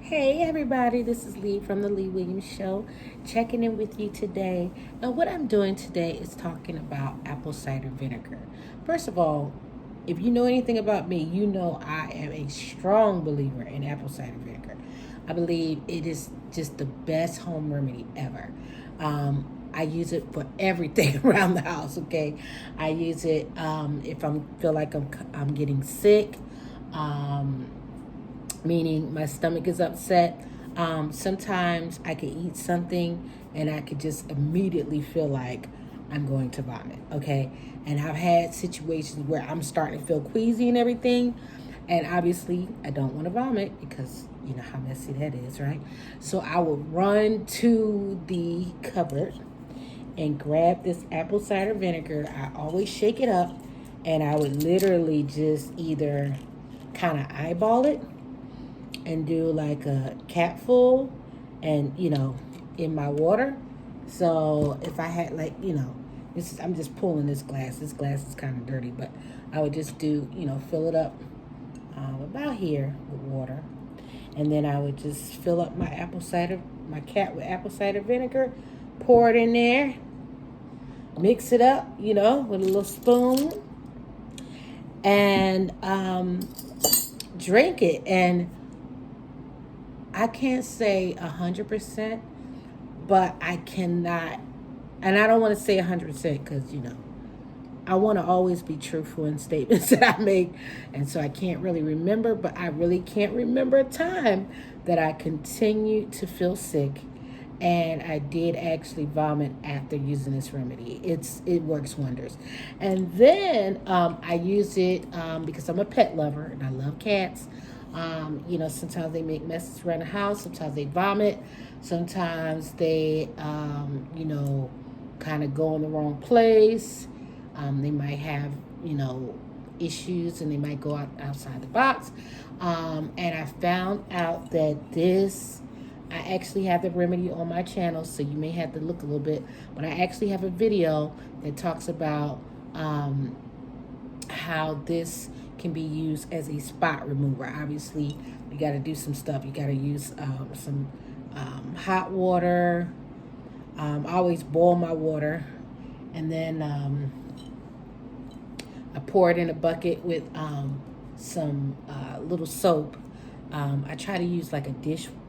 Hey everybody, this is Lee from the Lee Williams Show, checking in with you today. Now, what I'm doing today is talking about apple cider vinegar. First of all, if you know anything about me, you know I am a strong believer in apple cider vinegar. I believe it is just the best home remedy ever. I use it for everything around the house. Okay, I use it if I feel like I'm getting sick. Um, Meaning my stomach is upset. Sometimes I could eat something and I could just immediately feel like I'm going to vomit, okay? And I've had situations where I'm starting to feel queasy and everything, and obviously I don't want to vomit because you know how messy that is, right? So I would run to the cupboard and grab this apple cider vinegar. I always shake it up, and I would literally just either kind of eyeball it and do like a capful and in my water. So if I had I'm just pulling this glass is kind of dirty, but I would just do fill it up about here with water, and then I would just fill up my cat with apple cider vinegar, pour it in there, mix it up with a little spoon, and drink it. And I can't say 100%, but I cannot, and I don't want to say 100% because I want to always be truthful in statements that I make, and so I can't really remember. But I really can't remember a time that I continued to feel sick, and I did actually vomit after using this remedy. It works wonders. And then I use it because I'm a pet lover and I love cats. Sometimes they make messes around the house. Sometimes they vomit. Sometimes they, kind of go in the wrong place. They might have, issues, and they might go outside the box. And I found out that I actually have the remedy on my channel, so you may have to look a little bit. But I actually have a video that talks about how this can be used as a spot remover. Obviously, you got to do some stuff. You got to use some hot water. I always boil my water, and then I pour it in a bucket with some little soap. I try to use like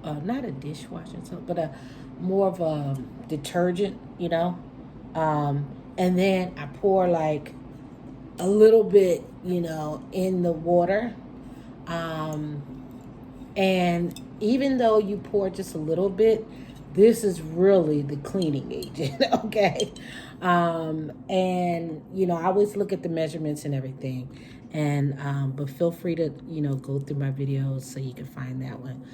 not a dishwashing soap, but a more of a detergent, and then I pour like a little bit, in the water. And even though you pour just a little bit, this is really the cleaning agent, okay? And, I always look at the measurements and everything. And, but feel free to, go through my videos so you can find that one.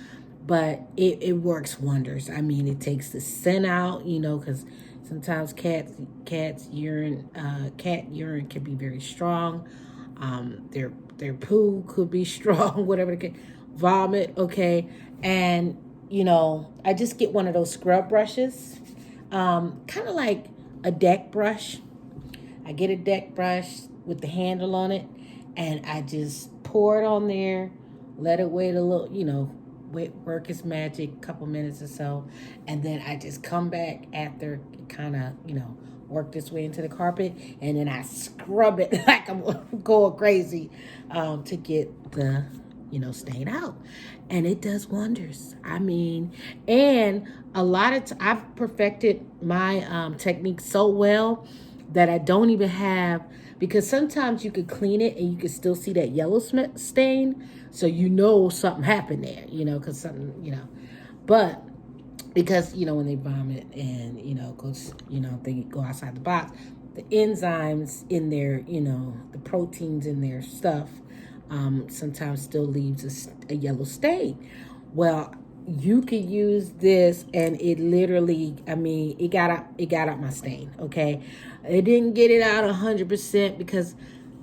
But it works wonders. I mean, it takes the scent out, because sometimes cat urine can be very strong. Their poo could be strong, whatever it can. Vomit, okay. And I just get one of those scrub brushes, kind of like a deck brush. I get a deck brush with the handle on it, and I just pour it on there, let it wait a little, work its magic, couple minutes or so, and then I just come back after kind of, work this way into the carpet, and then I scrub it like I'm going crazy to get the stain out. And it does wonders. I mean, and a lot of I've perfected my technique so well that I don't even have, because sometimes you could clean it and you could still see that yellow stain, so something happened there, because something, but because when they vomit and they go outside the box, the enzymes in their the proteins in their stuff sometimes still leaves a yellow stain. Well, you could use this, and it literally, it got out my stain. Okay, it didn't get it out 100% because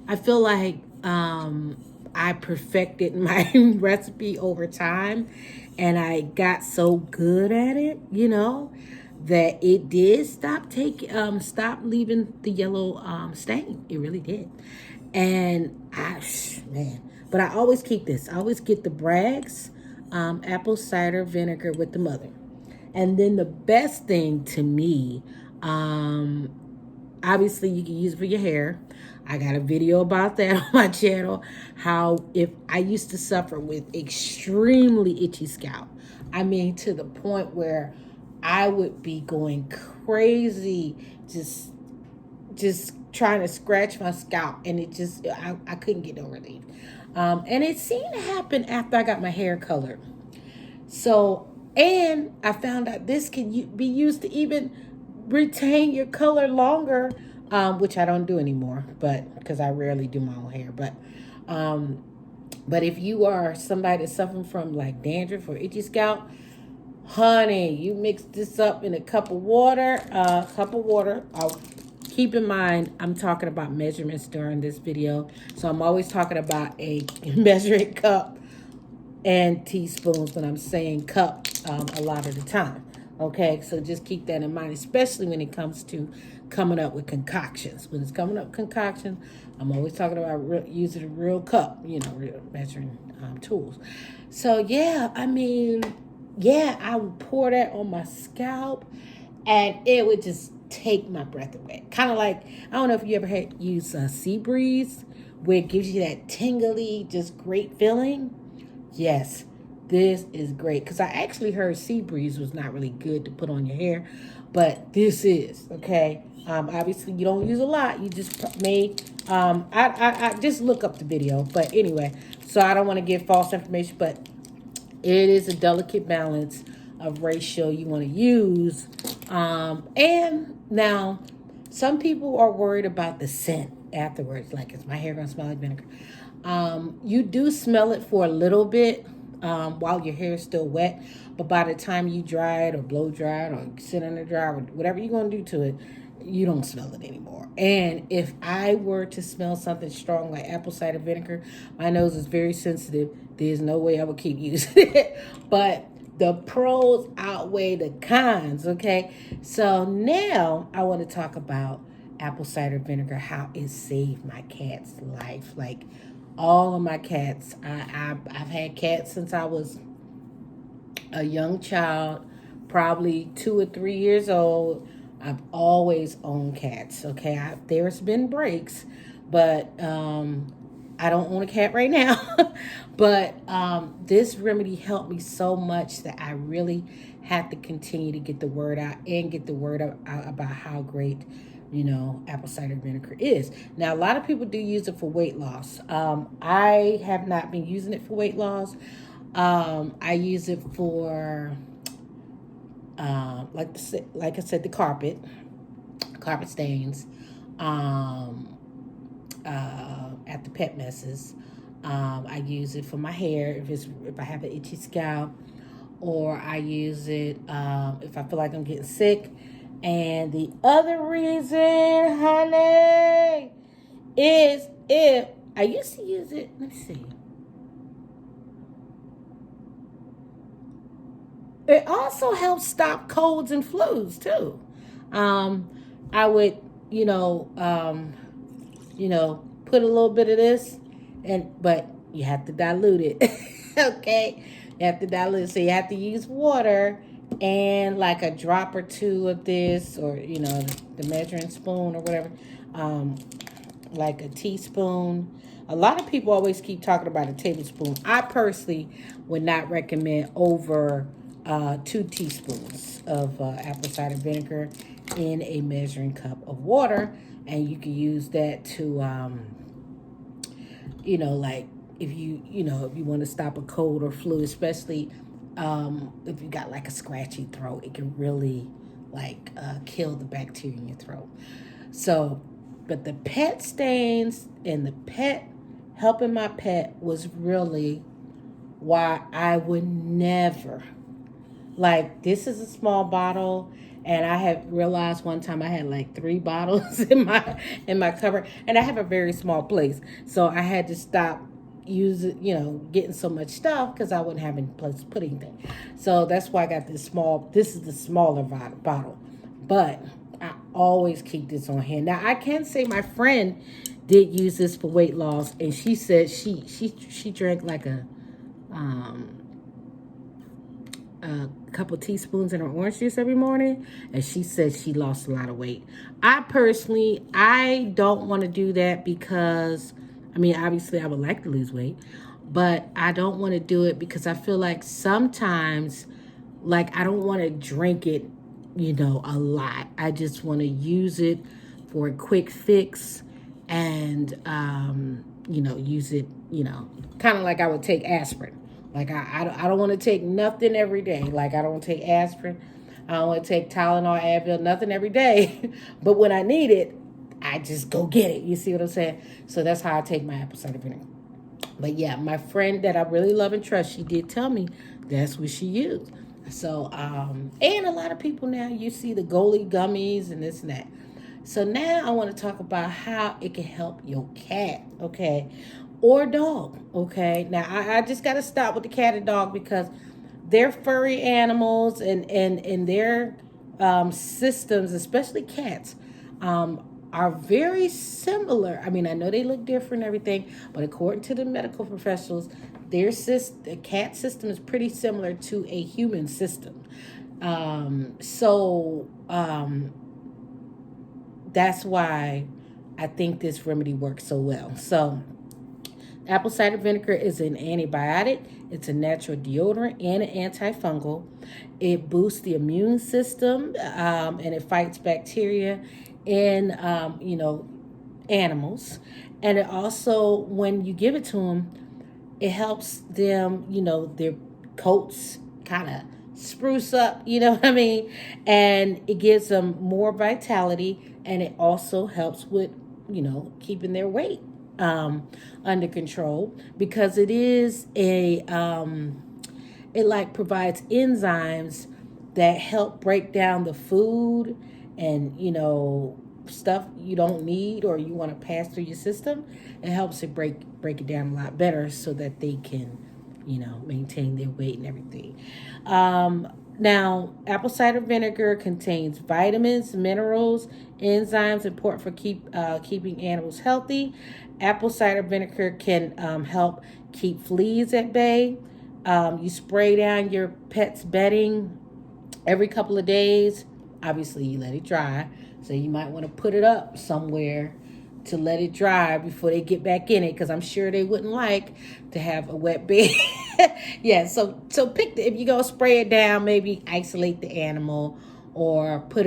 I feel like I perfected my recipe over time, and I got so good at it, that it did stop leaving the yellow stain. It really did. And but I always keep this. I always get the Bragg's apple cider vinegar with the mother. And then the best thing to me, obviously you can use it for your hair. I got a video about that on my channel. How if I used to suffer with extremely itchy scalp. I mean, to the point where I would be going crazy, just trying to scratch my scalp, and I couldn't get no relief. And it seemed to happen after I got my hair colored. So, and I found out this can be used to even retain your color longer, which I don't do anymore, but because I rarely do my own hair. But if you are somebody that's suffering from like dandruff or itchy scalp, honey, you mix this up in a cup of water. Keep in mind, I'm talking about measurements during this video, so I'm always talking about a measuring cup and teaspoons when I'm saying cup a lot of the time. Okay, so just keep that in mind, especially when it comes to coming up with concoctions. When it's coming up with concoctions, I'm always talking about using a real cup, real measuring tools. So yeah, I mean, yeah, I would pour that on my scalp, and it would just take my breath away. Kind of like, I don't know if you ever had used Sea Breeze, where it gives you that tingly, just great feeling. Yes, this is great, because I actually heard Sea Breeze was not really good to put on your hair, but this is, okay? Obviously, you don't use a lot. You just may, I just look up the video. But anyway, so I don't want to give false information, but it is a delicate balance of ratio you want to use. And now, some people are worried about the scent afterwards. Like, is my hair going to smell like vinegar? You do smell it for a little bit while your hair is still wet, but by the time you dry it or blow dry it or sit in the dryer or whatever you're going to do to it, you don't smell it anymore. And if I were to smell something strong like apple cider vinegar, my nose is very sensitive. There's no way I would keep using it. But the pros outweigh the cons, okay? So now I want to talk about apple cider vinegar, how it saved my cat's life. Like, all of my cats. I've had cats since I was a young child, probably 2 or 3 years old. I've always owned cats. Okay, there's been breaks, but I don't own a cat right now. But this remedy helped me so much that I really had to continue to get the word out and get the word out about how great apple cider vinegar is. Now, a lot of people do use it for weight loss. I have not been using it for weight loss. I use it for, like I said, the carpet stains, at the pet messes. I use it for my hair if I have an itchy scalp, or I use it if I feel like I'm getting sick. And the other reason, honey, is if I used to use it, let me see. It also helps stop colds and flus too. I would, put a little bit of this, but you have to dilute it. Okay, you have to dilute it. So you have to use water and like a drop or two of this, or the measuring spoon or whatever, like a teaspoon. A lot of people always keep talking about a tablespoon. I personally would not recommend over 2 teaspoons of apple cider vinegar in a measuring cup of water. And you can use that to like if you want to stop a cold or flu, especially if you got like a scratchy throat, it can really kill the bacteria in your throat. So, but the pet stains and the helping my pet was really why I would never, this is a small bottle, and I had realized one time I had like 3 bottles in my cupboard, and I have a very small place, so I had to stop using, getting so much stuff because I wouldn't have any place to put anything. So that's why I got this is the smaller bottle, but I always keep this on hand. Now I can say my friend did use this for weight loss, and she said she drank like a a couple teaspoons in her orange juice every morning, and she said she lost a lot of weight. I don't want to do that because, I mean, obviously I would like to lose weight, but I don't want to do it because I feel like sometimes, like, I don't want to drink it, a lot. I just want to use it for a quick fix and, use it, kind of like I would take aspirin. Like, I don't want to take nothing every day. Like, I don't want to take aspirin. I don't want to take Tylenol, Advil, nothing every day. But when I need it, I just go get it. You see what I'm saying? So that's how I take my apple cider vinegar. But yeah, my friend that I really love and trust, she did tell me that's what she used. So, and a lot of people now, you see the Goli gummies and this and that. So now I want to talk about how it can help your cat, okay, or dog, okay. Now I just got to stop with the cat and dog because they're furry animals and their systems, especially cats, are very similar. I mean, I know they look different and everything, but according to the medical professionals, the cat system is pretty similar to a human system. That's why I think this remedy works so well. So, apple cider vinegar is an antibiotic. It's a natural deodorant and an antifungal. It boosts the immune system and it fights bacteria in, animals. And it also, when you give it to them, it helps them, their coats kind of spruce up, you know what I mean? And it gives them more vitality, and it also helps with, keeping their weight under control because it is it like provides enzymes that help break down the food and, stuff you don't need or you want to pass through your system. It helps it break it down a lot better so that they can, maintain their weight and everything. Now, apple cider vinegar contains vitamins, minerals, enzymes important for keeping animals healthy. Apple cider vinegar can help keep fleas at bay. You spray down your pet's bedding every couple of days. Obviously, you let it dry. So you might want to put it up somewhere to let it dry before they get back in it, because I'm sure they wouldn't like to have a wet bed. Yeah, so if you go spray it down, maybe isolate the animal or put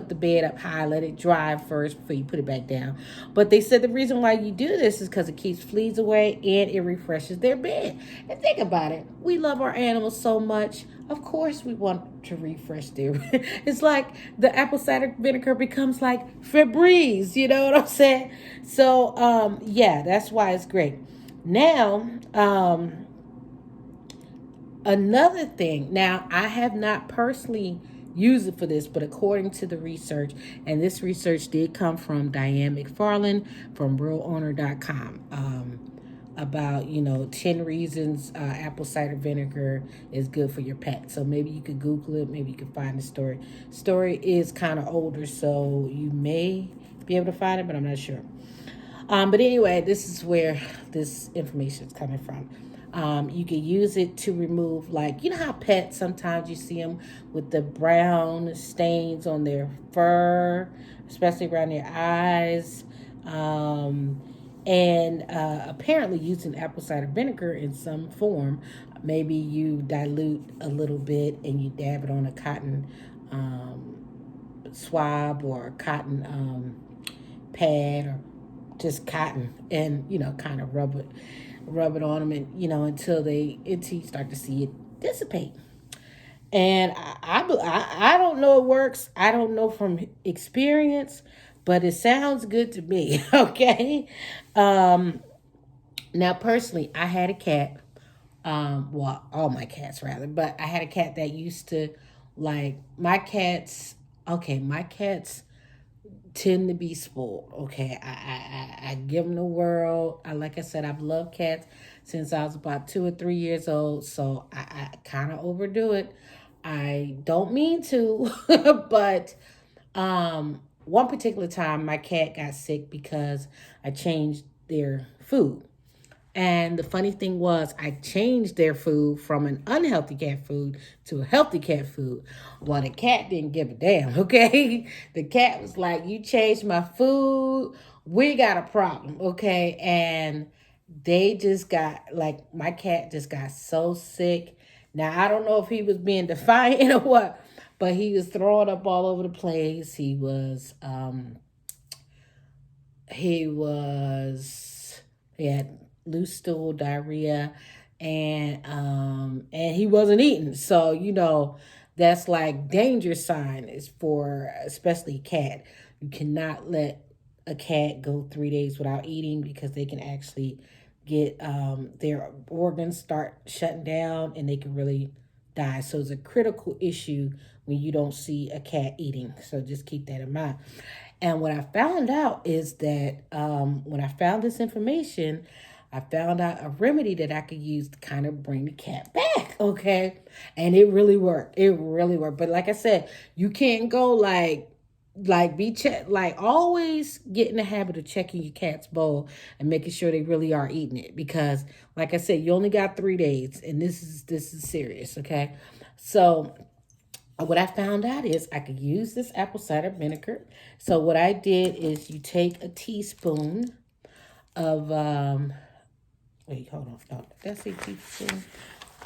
the bed up high, let it dry first before you put it back down. But they said the reason why you do this is because it keeps fleas away and it refreshes their bed. And think about it. We love our animals so much. Of course we want to refresh their it's like the apple cider vinegar becomes like Febreze, you know what I'm saying? So yeah, that's why it's great. Now, another thing. Now, I have not personally used it for this, but according to the research, and this research did come from Diane McFarland from realowner.com, about 10 reasons apple cider vinegar is good for your pet. So maybe you could Google it, maybe you could find the story is kind of older, so you may be able to find it, but I'm not sure. But anyway, this is where this information is coming from. You can use it to remove, like, how pets, sometimes you see them with the brown stains on their fur, especially around their eyes. And apparently using apple cider vinegar in some form, maybe you dilute a little bit and you dab it on a cotton swab or a cotton pad or just cotton, and kind of rub it on them, and until you start to see it dissipate. And I don't know it works. I don't know from experience, but it sounds good to me. Okay. Now personally, I had a cat. Well, all my cats rather, but I had a cat that used to, like, my cats. Okay, my cats tend to be spoiled. Okay, I give them the world. Like I said, I've loved cats since I was about 2 or 3 years old, so I kind of overdo it. I don't mean to, but one particular time my cat got sick because I changed their food. And the funny thing was, I changed their food from an unhealthy cat food to a healthy cat food. Well, the cat didn't give a damn, okay? The cat was like, you changed my food, we got a problem, okay? And they just got, like, my cat just got so sick. Now, I don't know if he was being defiant or what, but he was throwing up all over the place. He had loose stool, diarrhea, and he wasn't eating. So, that's like danger sign is for especially a cat. You cannot let a cat go 3 days without eating because they can actually get their organs start shutting down and they can really die. So it's a critical issue when you don't see a cat eating. So just keep that in mind. And what I found out is that when I found this information, I found out a remedy that I could use to kind of bring the cat back, okay? And it really worked. It really worked. But like I said, you can't go always get in the habit of checking your cat's bowl and making sure they really are eating it, because like I said, you only got 3 days and this is serious, okay? So what I found out is I could use this apple cider vinegar. So what I did is you take a teaspoon of wait, hold on. No, that's a teaspoon.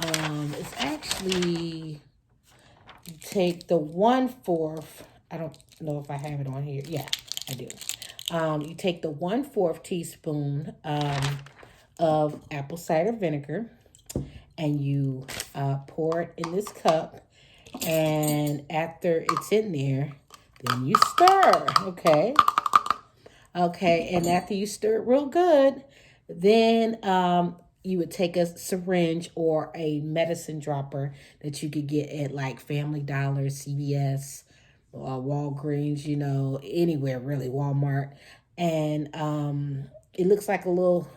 It's actually, you take the 1/4. I don't know if I have it on here. Yeah, I do. You take the 1/4 teaspoon of apple cider vinegar, and you pour it in this cup. And after it's in there, then you stir, okay? Okay, and after you stir it real good, then you would take a syringe or a medicine dropper that you could get at like Family Dollar, CVS, Walgreens, anywhere really, Walmart. And it looks like a little,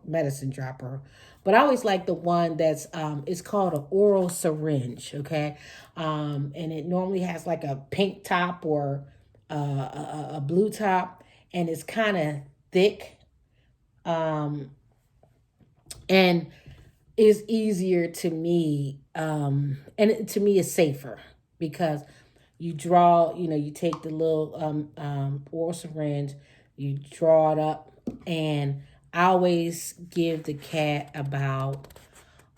medicine dropper. But I always like the one that's, it's called an oral syringe, okay? And it normally has like a pink top or a blue top, and it's kind of thick. And is easier to me, and to me is safer because you take the little oral syringe, you draw it up, and I always give the cat about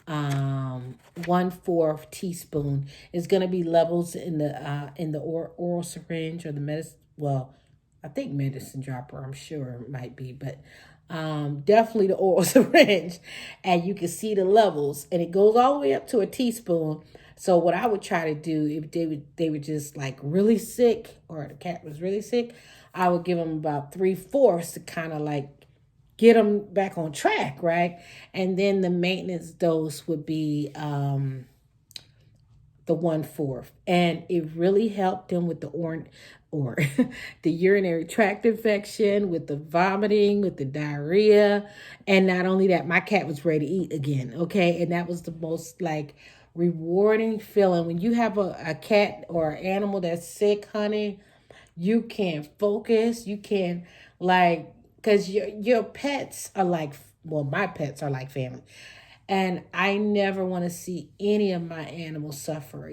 1/4 teaspoon. It's gonna be levels in the oral syringe or the medicine. Well, I think medicine dropper, I'm sure it might be, but definitely the oral syringe, and you can see the levels, and it goes all the way up to a teaspoon. So what I would try to do if they were just like really sick, or the cat was really sick, I would give them about 3/4 to kind of like get them back on track, right? And then the maintenance dose would be the 1/4, and it really helped them with the or the urinary tract infection, with the vomiting, with the diarrhea. And not only that, my cat was ready to eat again, okay? And that was the most like rewarding feeling when you have a cat or an animal that's sick, honey. You can focus, you can like, because your pets are like, well, my pets are like family. And I never want to see any of my animals suffer.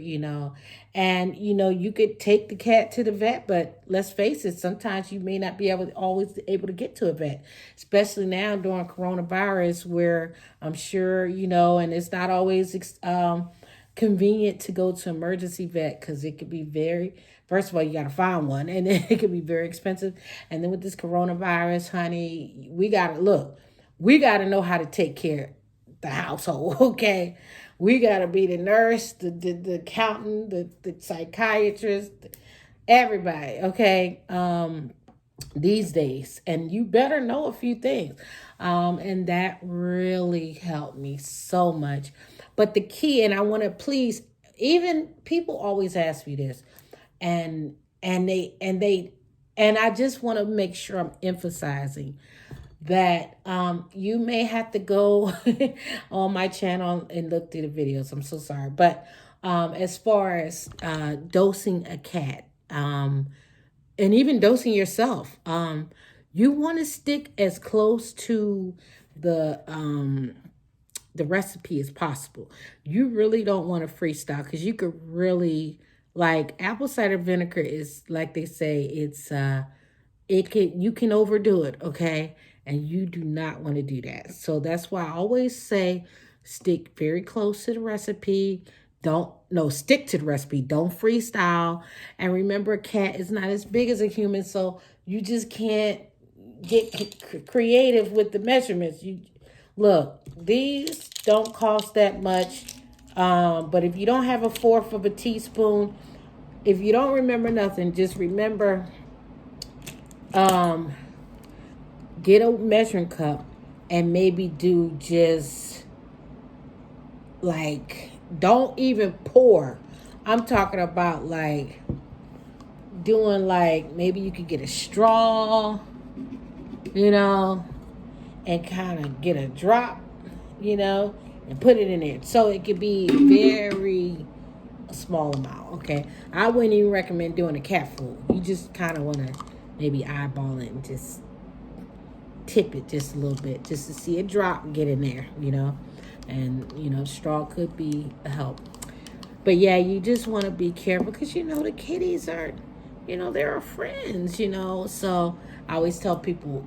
And, you could take the cat to the vet, but let's face it, sometimes you may not be always able to get to a vet, especially now during coronavirus, where I'm sure, and it's not always convenient to go to emergency vet, because it could be first of all, you got to find one, and then it could be very expensive. And then with this coronavirus, honey, we got to know how to take care the household, okay? We got to be the nurse, the accountant, the psychiatrist, everybody, okay? These days. And you better know a few things. And that really helped me so much. But the key, and I want to please, even people always ask me this, and I just want to make sure I'm emphasizing that you may have to go on my channel and look through the videos. I'm so sorry. But as far as dosing a cat, and even dosing yourself, you want to stick as close to the recipe as possible. You really don't want to freestyle because you could really, like, apple cider vinegar is, like they say, you can overdo it, okay? And you do not want to do that. So that's why I always say stick very close to the recipe. Don't no stick to the recipe. Don't freestyle. And remember, a cat is not as big as a human, so you just can't get creative with the measurements. You look, these don't cost that much. But if you don't have a fourth of a teaspoon, if you don't remember nothing, just remember, um, get a measuring cup and maybe do just like, don't even pour. I'm talking about like doing, like, maybe you could get a straw, you know, and kind of get a drop, you know, and put it in there. So it could be very a small amount, okay? I wouldn't even recommend doing a cat food. You just kind of want to maybe eyeball it and just tip it just a little bit just to see a drop get in there, you know. And, you know, straw could be a help. But yeah, you just want to be careful because, you know, the kitties are, you know, they're our friends, you know. So I always tell people,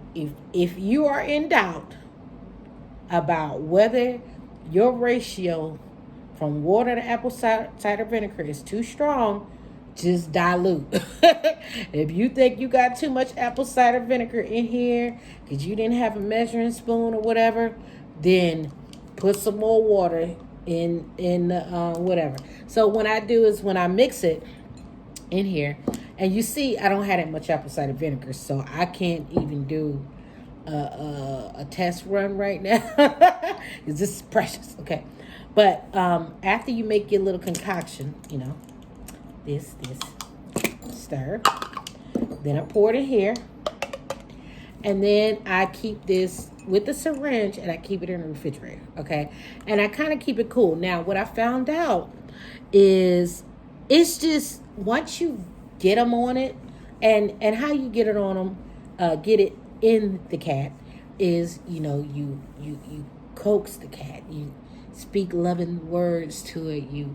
if you are in doubt about whether your ratio from water to apple cider vinegar is too strong, just dilute. If you think you got too much apple cider vinegar in here because you didn't have a measuring spoon or whatever, then put some more water in whatever. So what I do is when I mix it in here, and you see I don't have that much apple cider vinegar, so I can't even do a test run right now because this is precious. Okay, but after you make your little concoction, you know, this stir, then I pour it in here, and then I keep this with the syringe and I keep it in the refrigerator, okay? And I kind of keep it cool. Now, what I found out is it's just once you get them on it, and how you get it on them, get it in the cat is, you know, you coax the cat, you speak loving words to it, you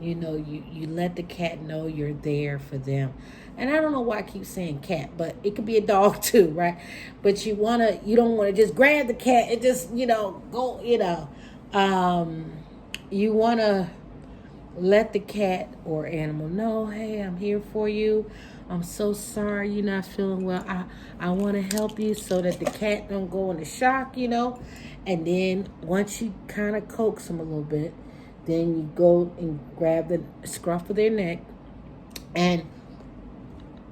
let the cat know you're there for them. And I don't know why I keep saying cat, but it could be a dog too, right? But you don't want to just grab the cat and just, you know, go, you know. You want to let the cat or animal know, hey, I'm here for you. I'm so sorry you're not feeling well. I want to help you so that the cat don't go into shock, you know. And then once you kind of coax them a little bit, then you go and grab the scruff of their neck. And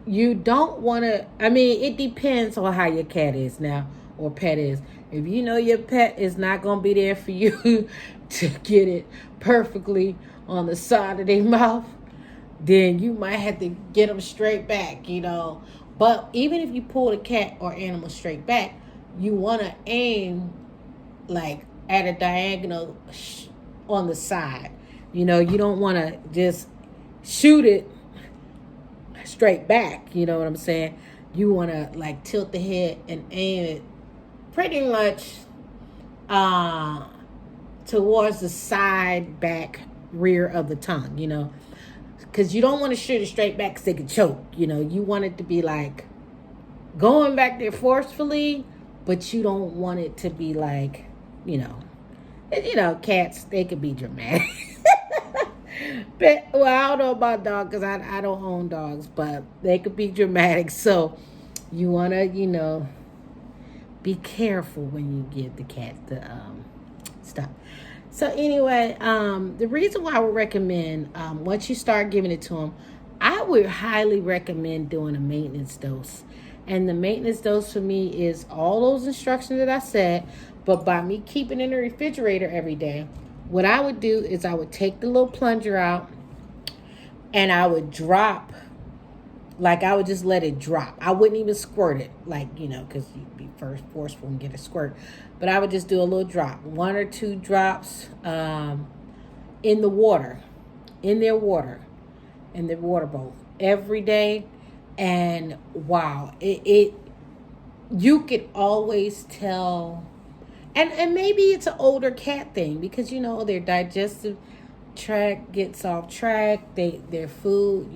you don't want to, I mean, it depends on how your cat is now or pet is. If you know your pet is not going to be there for you to get it perfectly on the side of their mouth, then you might have to get them straight back, you know. But even if you pull the cat or animal straight back, you want to aim like at a diagonal on the side. You know, you don't want to just shoot it straight back, you know what I'm saying? You want to like tilt the head and aim it pretty much towards the side, back, rear of the tongue, you know, because you don't want to shoot it straight back because they could choke, you know. You want it to be like going back there forcefully, but you don't want it to be like, you know, cats, they could be dramatic. But, well, I don't know about dogs because I don't own dogs, but they could be dramatic. So you want to, you know, be careful when you give the cat the stuff. So anyway, the reason why I would recommend, once you start giving it to them, I would highly recommend doing a maintenance dose. And the maintenance dose for me is all those instructions that I said, but by me keeping it in the refrigerator every day, what I would do is I would take the little plunger out and I would drop, like I would just let it drop. I wouldn't even squirt it, like, you know, because you'd be first forceful and get a squirt. But I would just do a little drop, 1 or 2 drops in the water, in their water bowl every day. And wow, you could always tell And maybe it's an older cat thing because their digestive tract gets off track. Their food,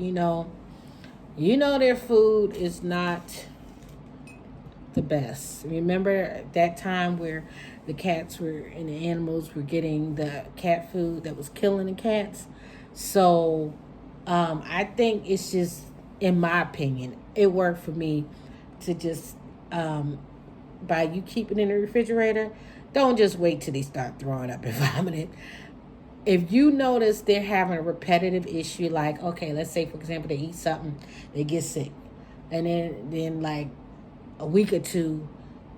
their food is not the best. Remember that time where the cats were and the animals were getting the cat food that was killing the cats? So I think it's just, in my opinion, it worked for me to just, by you keeping it in the refrigerator, don't just wait till they start throwing up and vomiting. If you notice they're having a repetitive issue, like, okay, let's say, for example, they eat something, they get sick. And then like a week or two,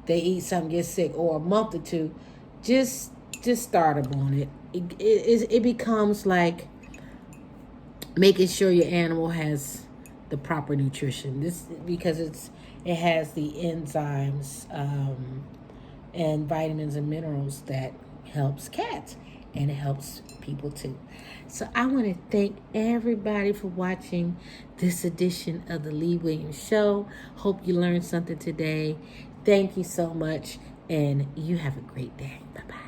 they eat something, get sick, or a month or two, just start them on it. It becomes like making sure your animal has the proper nutrition. This because it has the enzymes and vitamins and minerals that helps cats, and it helps people too. So I want to thank everybody for watching this edition of the Lee Williams Show. Hope you learned something today. Thank you so much, and you have a great day. Bye-bye.